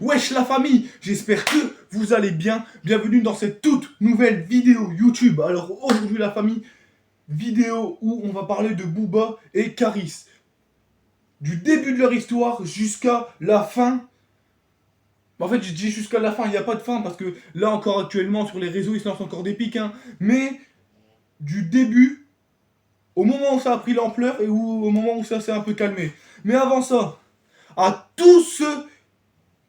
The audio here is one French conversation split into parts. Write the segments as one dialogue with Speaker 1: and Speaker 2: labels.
Speaker 1: Wesh la famille, j'espère que vous allez bien. Bienvenue dans cette toute nouvelle vidéo YouTube. Alors aujourd'hui la famille, vidéo où on va parler de Booba et Caris. Du début de leur histoire jusqu'à la fin. En fait je dis jusqu'à la fin, il n'y a pas de fin parce que là encore actuellement sur les réseaux ils se lancent encore des pics. Mais du début, au moment où ça a pris l'ampleur et au moment où ça s'est un peu calmé. Mais avant ça, à tous ceux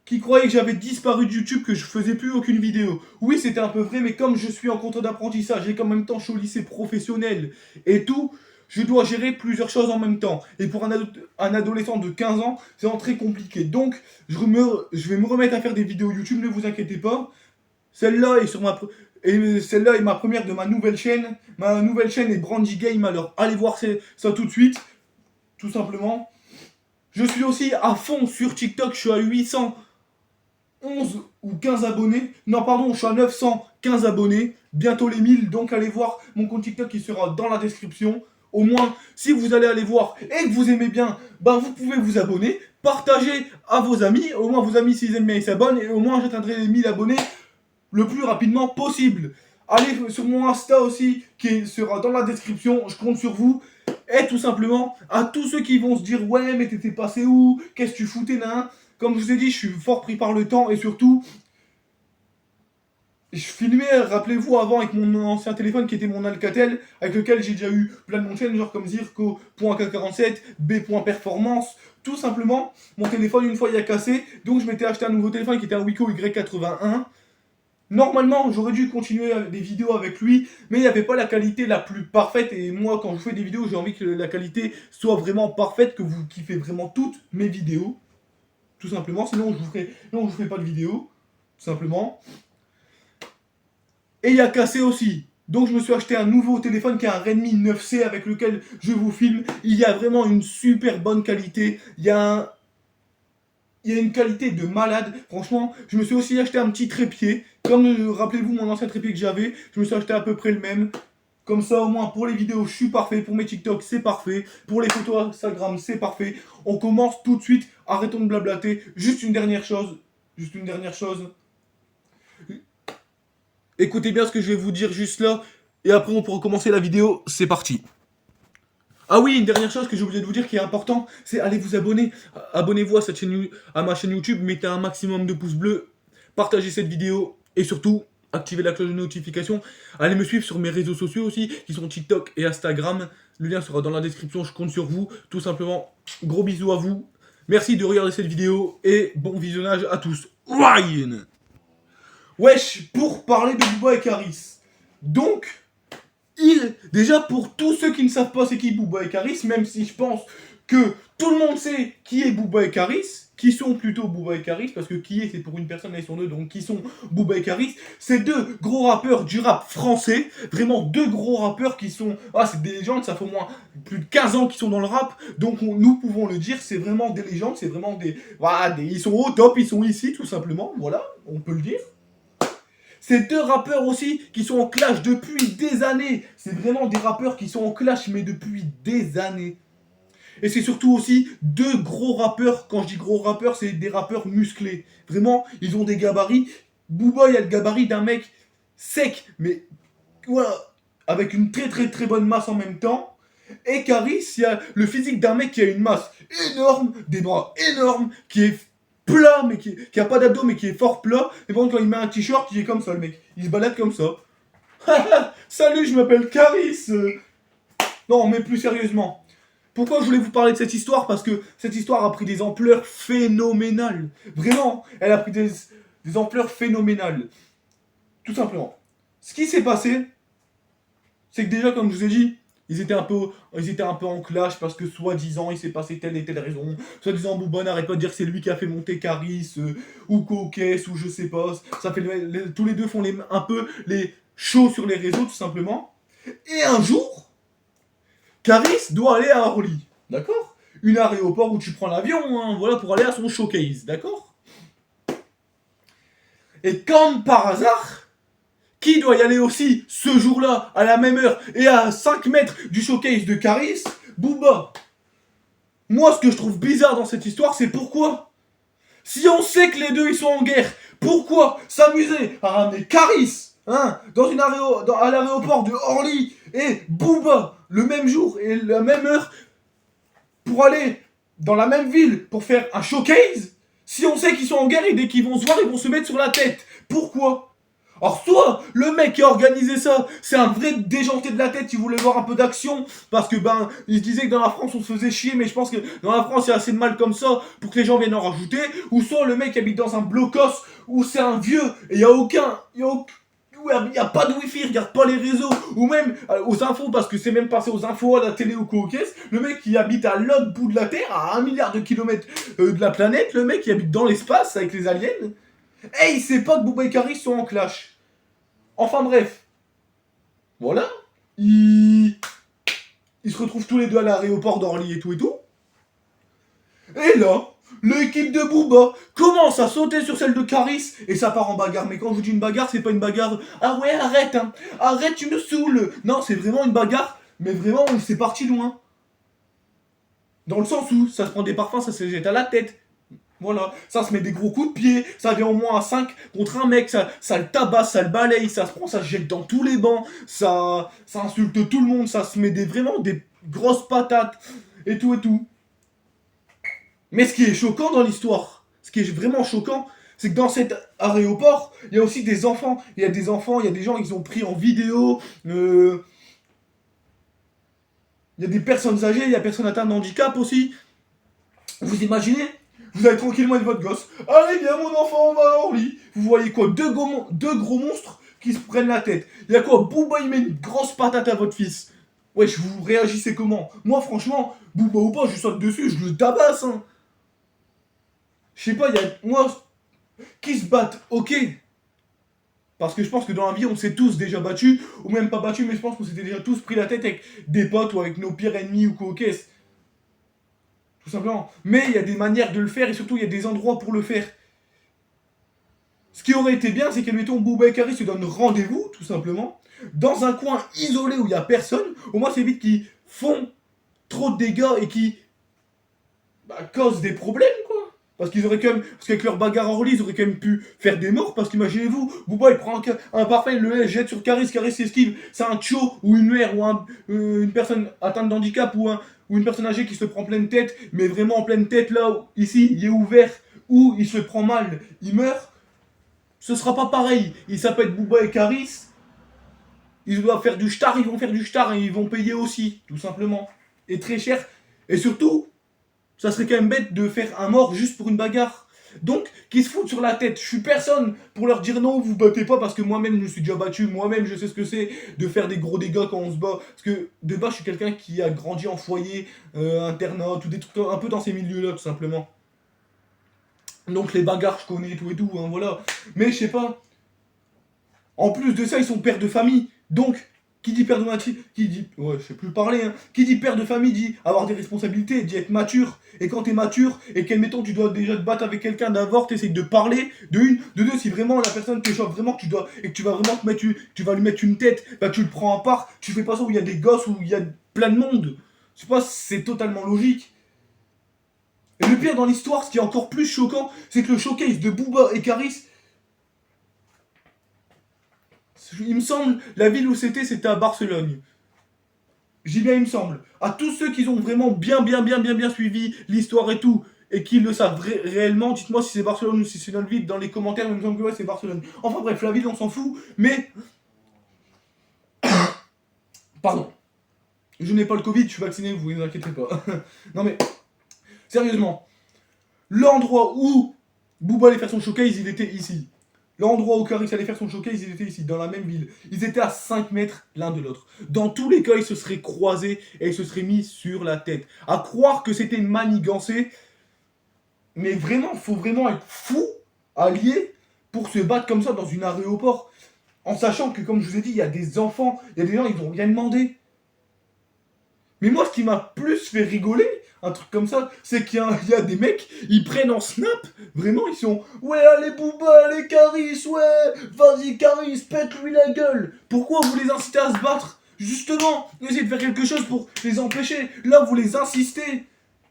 Speaker 1: qui croyaient que j'avais disparu de YouTube, que je faisais plus aucune vidéo. Oui, c'était un peu vrai, mais comme je suis en contrat d'apprentissage et qu'en même temps je suis au lycée professionnel et tout, je dois gérer plusieurs choses en même temps. Et pour un adolescent de 15 ans, c'est très compliqué. Donc, je vais me remettre à faire des vidéos YouTube, ne vous inquiétez pas. Celle-là est sur celle-là est ma première de ma nouvelle chaîne. Ma nouvelle chaîne est Brandy Game, alors allez voir ça tout de suite, tout simplement. Je suis aussi à fond sur TikTok, je suis à 811 ou 15 abonnés. Non, pardon, je suis à 915 abonnés. Bientôt les 1000, donc allez voir mon compte TikTok qui sera dans la description. Au moins, si vous allez aller voir et que vous aimez bien, bah vous pouvez vous abonner, partager à vos amis. Au moins, vos amis, s'ils aiment bien, ils s'abonnent. Et au moins, j'atteindrai les 1000 abonnés le plus rapidement possible. Allez sur mon Insta aussi, qui sera dans la description. Je compte sur vous. Et tout simplement, à tous ceux qui vont se dire ouais mais t'étais passé où, qu'est-ce que tu foutais là. Comme je vous ai dit, je suis fort pris par le temps et surtout je filmais, rappelez-vous, avant avec mon ancien téléphone qui était mon Alcatel, avec lequel j'ai déjà eu plein de mon chaîne, genre comme Zirco.K47, B.Performance. Tout simplement, mon téléphone une fois il a cassé, donc je m'étais acheté un nouveau téléphone qui était un Wiko Y81. Normalement, j'aurais dû continuer des vidéos avec lui, mais il n'y avait pas la qualité la plus parfaite. Et moi, quand je fais des vidéos, j'ai envie que la qualité soit vraiment parfaite, que vous kiffez vraiment toutes mes vidéos. Tout simplement, sinon je vous ferai pas de vidéo. Tout simplement. Et il a cassé aussi. Donc je me suis acheté un nouveau téléphone qui est un Redmi 9C avec lequel je vous filme. Il y a vraiment une super bonne qualité. Il y a une qualité de malade. Franchement, je me suis aussi acheté un petit trépied. Comme, rappelez-vous, mon ancien trépied que j'avais, je me suis acheté à peu près le même. Comme ça, au moins, pour les vidéos, je suis parfait. Pour mes TikTok, c'est parfait. Pour les photos Instagram, c'est parfait. On commence tout de suite. Arrêtons de blablater. Juste une dernière chose. Juste une dernière chose. Écoutez bien ce que je vais vous dire juste là. Et après, on pourra commencer la vidéo. C'est parti. Ah oui, une dernière chose que j'ai oublié de vous dire qui est important, c'est allez vous abonner. Abonnez-vous à cette chaîne, à ma chaîne YouTube, mettez un maximum de pouces bleus, partagez cette vidéo et surtout activez la cloche de notification. Allez me suivre sur mes réseaux sociaux aussi, qui sont TikTok et Instagram. Le lien sera dans la description, je compte sur vous. Tout simplement, gros bisous à vous. Merci de regarder cette vidéo et bon visionnage à tous. Ryan. Wesh, pour parler de Booba et Caris. Donc, déjà pour tous ceux qui ne savent pas c'est qui Booba et Caris, même si je pense que tout le monde sait qui est Booba et Caris, qui sont plutôt Booba et Caris, parce que qui est c'est pour une personne, ils sont deux, donc qui sont Booba et Caris, c'est deux gros rappeurs du rap français, vraiment deux gros rappeurs qui sont, c'est des légendes, ça fait au moins plus de 15 ans qu'ils sont dans le rap, donc nous pouvons le dire, c'est vraiment des légendes, c'est vraiment ils sont au top, ils sont ici tout simplement, voilà, on peut le dire. C'est deux rappeurs aussi qui sont en clash depuis des années. C'est vraiment des rappeurs qui sont en clash, mais depuis des années. Et c'est surtout aussi deux gros rappeurs. Quand je dis gros rappeurs, c'est des rappeurs musclés. Vraiment, ils ont des gabarits. Booba, il a le gabarit d'un mec sec, mais voilà, avec une très très très bonne masse en même temps. Et Caris, il y a le physique d'un mec qui a une masse énorme, des bras énormes, qui est plat, mais qui a pas d'abdos, mais qui est fort plat. Et bon, quand il met un t-shirt, il est comme ça, le mec. Il se balade comme ça. Salut, je m'appelle Caris. Non, mais plus sérieusement. Pourquoi je voulais vous parler de cette histoire? Parce que cette histoire a pris des ampleurs phénoménales. Vraiment, elle a pris des ampleurs phénoménales. Tout simplement. Ce qui s'est passé, c'est que déjà, comme je vous ai dit, ils étaient un peu en clash parce que soi-disant il s'est passé telle et telle raison. Soi-disant Booba n'arrête pas de dire que c'est lui qui a fait monter Caris ou Coquès ou je sais pas. Ça fait tous les deux font un peu les shows sur les réseaux tout simplement. Et un jour, Caris doit aller à Orly, d'accord? Une aéroport où tu prends l'avion, voilà, pour aller à son showcase, d'accord? Et comme par hasard, qui doit y aller aussi ce jour-là, à la même heure, et à 5 mètres du showcase de Caris? Booba. Moi, ce que je trouve bizarre dans cette histoire, c'est pourquoi? Si on sait que les deux ils sont en guerre, pourquoi s'amuser à ramener Caris, hein, à l'aéroport de Orly et Booba le même jour et la même heure pour aller dans la même ville pour faire un showcase, si on sait qu'ils sont en guerre et dès qu'ils vont se voir, ils vont se mettre sur la tête. Pourquoi? Alors soit le mec qui a organisé ça, c'est un vrai déjanté de la tête, il voulait voir un peu d'action, parce que il se disait que dans la France on se faisait chier, mais je pense que dans la France il y a assez de mal comme ça pour que les gens viennent en rajouter, ou soit le mec habite dans un blocos où c'est un vieux et il y a aucun, il n'y a pas de wifi, il regarde pas les réseaux, ou même aux infos, parce que c'est même passé aux infos, à la télé ou quoi au caisse, le mec qui habite à l'autre bout de la Terre, à 1 milliard de kilomètres de la planète, le mec qui habite dans l'espace avec les aliens, et il sait pas que Booba et Karis sont en clash. Enfin bref, voilà, ils se retrouvent tous les deux à l'aéroport d'Orly et tout et tout, et là, l'équipe de Booba commence à sauter sur celle de Caris et ça part en bagarre. Mais quand je vous dis une bagarre, c'est pas une bagarre. Ah ouais, arrête, hein. Arrête, tu me saoules. Non, c'est vraiment une bagarre, mais vraiment, c'est parti loin. Dans le sens où ça se prend des parfums, ça se jette à la tête. Voilà, ça se met des gros coups de pied, ça vient au moins à 5 contre un mec, ça le tabasse, ça le balaye, ça se prend, ça se jette dans tous les bancs, ça insulte tout le monde, ça se met vraiment des grosses patates et tout et tout. Mais ce qui est choquant dans l'histoire, ce qui est vraiment choquant, c'est que dans cet aéroport, il y a aussi des enfants. Il y a des enfants, il y a des gens qui ont pris en vidéo. Il y a des personnes âgées, il y a des personnes atteintes de handicap aussi. Vous imaginez? Vous allez tranquillement avec votre gosse. Allez, viens mon enfant, on va à Orly. Vous voyez quoi? Deux gros monstres qui se prennent la tête. Il y a quoi? Booba, il met une grosse patate à votre fils. Wesh, vous réagissez comment? Moi, franchement, Booba ou pas, je saute dessus, je le tabasse, hein. Je sais pas, il y a. Moi, qui se battent, ok. Parce que je pense que dans la vie, on s'est tous déjà battus, ou même pas battus, mais je pense qu'on s'était déjà tous pris la tête avec des potes ou avec nos pires ennemis ou quoi au caisse. Tout simplement. Mais il y a des manières de le faire et surtout il y a des endroits pour le faire. Ce qui aurait été bien, c'est que, mettons, Booba et Karis se donnent rendez-vous, tout simplement, dans un coin isolé où il n'y a personne. Au moins, c'est vite qu'ils font trop de dégâts et qui causent des problèmes, quoi. Parce qu'ils auraient quand même. Parce qu'avec leur bagarre en release, ils auraient quand même pu faire des morts. Parce qu'imaginez-vous, Booba il prend un parfum, il le jette sur Caris, Caris s'esquive. C'est un tcho ou une mère ou une personne atteinte d'handicap ou une personne âgée qui se prend pleine tête, mais vraiment en pleine tête là, ici, il est ouvert, ou il se prend mal, il meurt. Ce sera pas pareil. Il s'appelle Booba et Caris. Ils doivent faire du shtar, ils vont faire du shtar et ils vont payer aussi, tout simplement. Et très cher. Et surtout, ça serait quand même bête de faire un mort juste pour une bagarre. Donc, qu'ils se foutent sur la tête. Je suis personne pour leur dire non, vous battez pas, parce que moi-même, je me suis déjà battu. Moi-même, je sais ce que c'est de faire des gros dégâts quand on se bat. Parce que, de base, je suis quelqu'un qui a grandi en foyer, internat, ou des trucs un peu dans ces milieux-là, tout simplement. Donc, les bagarres, je connais tout et tout, hein, voilà. Mais, je sais pas. En plus de ça, ils sont pères de famille. Donc, qui dit père de famille, qui dit. Ouais, je sais plus parler, hein. Qui dit père de famille dit avoir des responsabilités, dit être mature. Et quand t'es mature, et qu'admettons, tu dois déjà te battre avec quelqu'un d'abord, t'essayes de parler, de une, de deux, si vraiment la personne te choque vraiment, que tu dois, et que tu vas vraiment tu vas lui mettre une tête, bah tu le prends à part, tu fais pas ça où il y a des gosses, où il y a plein de monde. Je sais pas, c'est totalement logique. Et le pire dans l'histoire, ce qui est encore plus choquant, c'est que le showcase de Booba et Caris, il me semble, la ville où c'était à Barcelone. J'y bien, il me semble. À tous ceux qui ont vraiment bien suivi l'histoire et tout, et qui le savent réellement, dites-moi si c'est Barcelone ou si c'est notre ville dans les commentaires, il me semble que ouais, c'est Barcelone. Enfin bref, la ville, on s'en fout, mais. Pardon. Je n'ai pas le Covid, je suis vacciné, vous ne vous inquiétez pas. Non mais, sérieusement, l'endroit où Booba allait faire son showcase, il était ici. L'endroit où Caris allait faire son showcase, il était ici, dans la même ville. Ils étaient à 5 mètres l'un de l'autre. Dans tous les cas, ils se seraient croisés et ils se seraient mis sur la tête. À croire que c'était manigancé, mais vraiment, faut vraiment être fou, allié, pour se battre comme ça dans une aéroport. En sachant que, comme je vous ai dit, il y a des enfants, il y a des gens, ils n'ont rien demandé. Mais moi, ce qui m'a plus fait rigoler, un truc comme ça, c'est qu'il y a des mecs, ils prennent en snap, vraiment, ils sont ouais, allez Booba, allez Caris, ouais, vas-y Caris, pète-lui la gueule. Pourquoi vous les incitez à se battre? Justement, essayez de faire quelque chose pour les empêcher. Là, vous les insistez.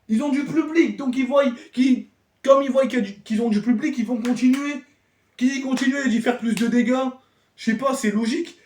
Speaker 1: Ils ont du public, donc ils voient qu'ils Comme ils voient qu'ils ont du public, ils vont continuer. Qui dit continuer dit faire plus de dégâts. Je sais pas, c'est logique.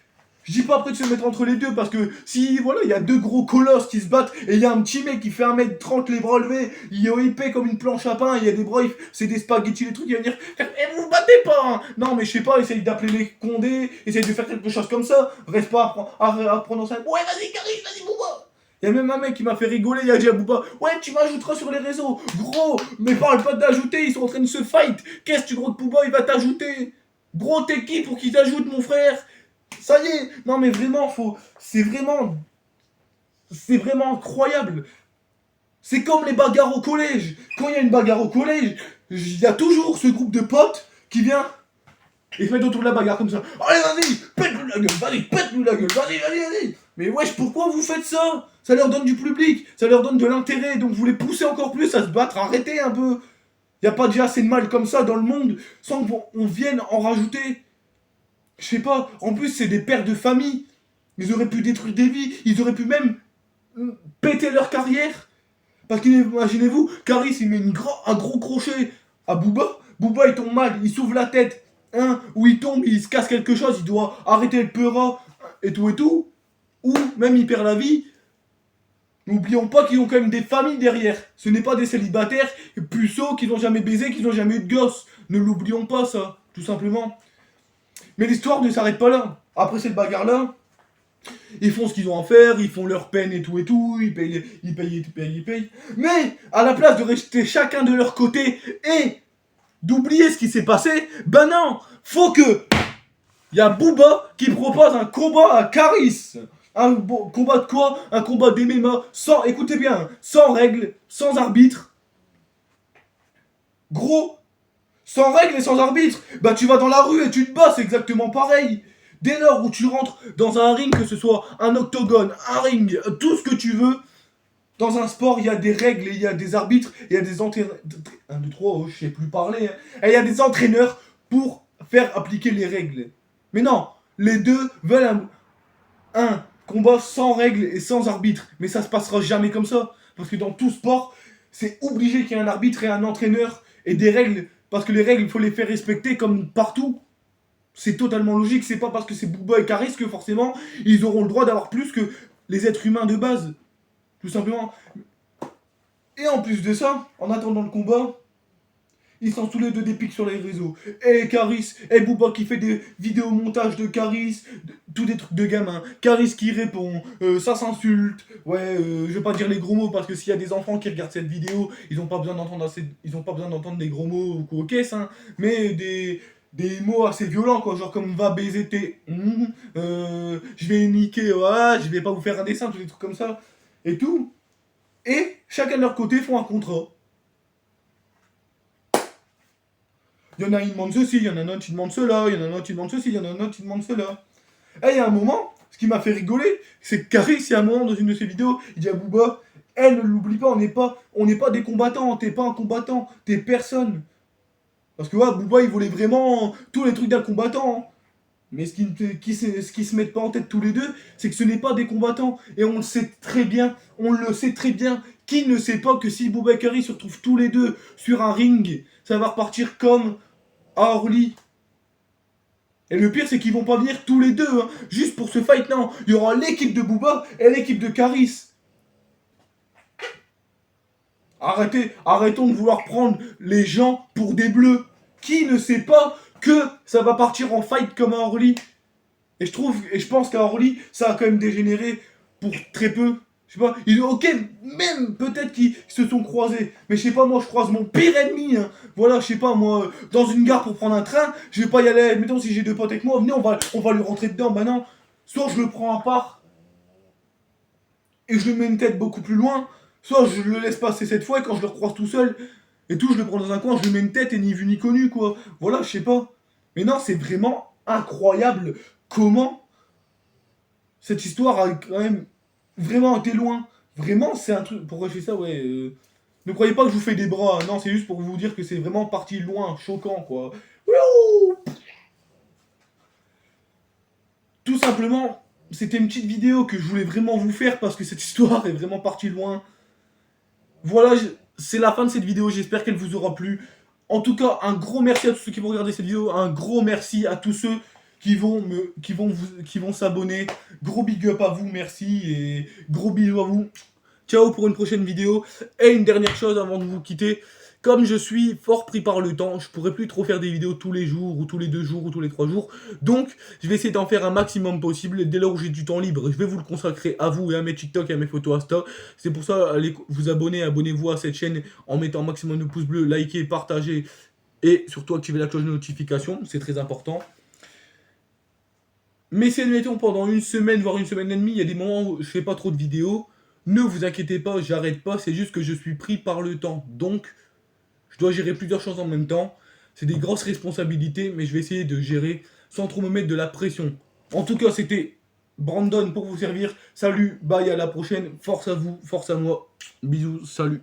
Speaker 1: Je dis pas après de se mettre entre les deux parce que si voilà, il y a deux gros colosses qui se battent et il y a un petit mec qui fait 1m30 les bras levés, il est épais comme une planche à pain, il y a des bras, c'est des spaghettis, les trucs, il va venir faire eh, vous vous battez pas hein. Non mais je sais pas, essaye d'appeler les condés, essaye de faire quelque chose comme ça, reste pas à prendre ça. Ouais vas-y Caris, vas-y Booba. Il y a même un mec qui m'a fait rigoler, il a dit à Booba, ouais tu m'ajouteras sur les réseaux, gros, mais parle pas d'ajouter, ils sont en train de se fight, qu'est-ce que tu gros de Booba, il va t'ajouter. Gros t'es qui pour qu'il t'ajoute mon frère? Ça y est, non mais vraiment, c'est vraiment incroyable. C'est comme les bagarres au collège. Quand il y a une bagarre au collège, il y a toujours ce groupe de potes qui vient et se met autour de la bagarre comme ça. Allez, vas-y, pète-lui la gueule, vas-y, pète-lui la gueule, vas-y. Mais wesh, pourquoi vous faites ça? Ça leur donne du public, ça leur donne de l'intérêt, donc vous les poussez encore plus à se battre, arrêtez un peu. Y a pas déjà assez de mal comme ça dans le monde sans qu'on vienne en rajouter. Je sais pas, en plus c'est des pères de famille. Ils auraient pu détruire des vies, ils auraient pu même péter leur carrière. Parce qu'imaginez-vous, Caris il met un gros crochet à Booba. Booba il tombe mal, il s'ouvre la tête. Hein, ou il tombe, il se casse quelque chose, il doit arrêter le peura et tout et tout. Ou même il perd la vie. N'oublions pas qu'ils ont quand même des familles derrière. Ce n'est pas des célibataires puceaux qui n'ont jamais baisé, qui n'ont jamais eu de gosse. Ne l'oublions pas ça, tout simplement. Mais l'histoire ne s'arrête pas là. Après cette bagarre-là, ils font ce qu'ils ont à faire, ils font leur peine et tout, ils payent. Mais, à la place de rester chacun de leur côté et d'oublier ce qui s'est passé, ben non, faut que y a Booba qui propose un combat à Caris. Combat de quoi? Un combat d'MMA sans, écoutez bien, sans règles, sans arbitre. Gros, sans règles et sans arbitre, bah tu vas dans la rue et tu te bats, c'est exactement pareil. Dès lors où tu rentres dans un ring, que ce soit un octogone, un ring, tout ce que tu veux, dans un sport, il y a des règles, il y a des arbitres, il y a des entraîneurs. 1, 2, 3, oh, je sais plus parler. Hein. Et il y a des entraîneurs pour faire appliquer les règles. Mais non, les deux veulent un combat sans règles et sans arbitre. Mais ça se passera jamais comme ça. Parce que dans tout sport, c'est obligé qu'il y ait un arbitre et un entraîneur et des règles. Parce que les règles, il faut les faire respecter comme partout. C'est totalement logique. C'est pas parce que c'est Booba et Caris que forcément ils auront le droit d'avoir plus que les êtres humains de base. Tout simplement. Et en plus de ça, en attendant le combat, ils sont tous les deux des pics sur les réseaux. Et Caris, et Booba qui fait des vidéos montage de Caris, tous des trucs de gamins. Caris qui répond, ça s'insulte. Ouais, je vais pas dire les gros mots parce que s'il y a des enfants qui regardent cette vidéo, ils ont pas besoin d'entendre des gros mots ou caisses, hein, mais des mots assez violents quoi, genre comme va baiser tes, je vais niquer, ouais, je vais pas vous faire un dessin, tous des trucs comme ça et tout. Et chacun de leur côté font un contrat. Il y en a qui demandent ceci, il y en a un autre qui demande cela, il y en a un autre qui demande ceci, il y en a un autre qui demande cela. Et il y a un moment, ce qui m'a fait rigoler, c'est que Caris, il y a un moment dans une de ses vidéos, il dit à Booba, ne l'oublie pas, on n'est pas des combattants, t'es pas un combattant, t'es personne. Parce que ouais, Booba, il voulait vraiment tous les trucs d'un combattant. Hein. Mais ce qui se mettent pas en tête tous les deux, c'est que ce n'est pas des combattants. Et on le sait très bien, Qui ne sait pas que si Booba et Caris se retrouvent tous les deux sur un ring, ça va repartir comme à Orly. Et le pire, c'est qu'ils vont pas venir tous les deux, hein, juste pour ce fight, non. Il y aura l'équipe de Booba et l'équipe de Caris. Arrêtons de vouloir prendre les gens pour des bleus. Qui ne sait pas que ça va partir en fight comme à Orly? Et je pense qu'à Orly, ça a quand même dégénéré pour très peu. Je sais pas, ok, même peut-être qu'ils se sont croisés. Mais je sais pas, moi je croise mon pire ennemi. Hein. Voilà, je sais pas, moi, dans une gare pour prendre un train, je vais pas y aller. Mettons si j'ai deux potes avec moi, venez, on va lui rentrer dedans. Bah non, soit je le prends à part et je lui mets une tête beaucoup plus loin, soit je le laisse passer cette fois et quand je le recroise tout seul et tout, je le prends dans un coin, je lui mets une tête et ni vu ni connu quoi. Voilà, je sais pas. Mais non, c'est vraiment incroyable comment cette histoire a quand même vraiment été loin. Vraiment, c'est un truc. Pourquoi je fais ça, ouais. Ne croyez pas que je vous fais des bras. Non, c'est juste pour vous dire que c'est vraiment parti loin, choquant, quoi. Wouhou. Tout simplement, c'était une petite vidéo que je voulais vraiment vous faire parce que cette histoire est vraiment partie loin. Voilà, c'est la fin de cette vidéo, j'espère qu'elle vous aura plu. En tout cas, un gros merci à tous ceux qui vont regarder cette vidéo, un gros merci à tous ceux qui vont s'abonner. Gros big up à vous, merci, et gros bisous à vous. Ciao pour une prochaine vidéo. Et une dernière chose avant de vous quitter, comme je suis fort pris par le temps, je pourrais plus trop faire des vidéos tous les jours, ou tous les 2 jours, ou tous les 3 jours. Donc, je vais essayer d'en faire un maximum possible. Dès lors où j'ai du temps libre, je vais vous le consacrer à vous et à mes TikTok et à mes photos Insta. C'est pour ça, allez vous abonner, abonnez-vous à cette chaîne en mettant un maximum de pouces bleus, likez, partagez, et surtout activez la cloche de notification, c'est très important. Mais si admettons pendant une semaine, voire une semaine et demie, il y a des moments où je fais pas trop de vidéos, ne vous inquiétez pas, j'arrête pas, c'est juste que je suis pris par le temps. Donc, je dois gérer plusieurs choses en même temps. C'est des grosses responsabilités, mais je vais essayer de gérer sans trop me mettre de la pression. En tout cas, c'était Brandon pour vous servir. Salut, bye, à la prochaine. Force à vous, force à moi. Bisous, salut.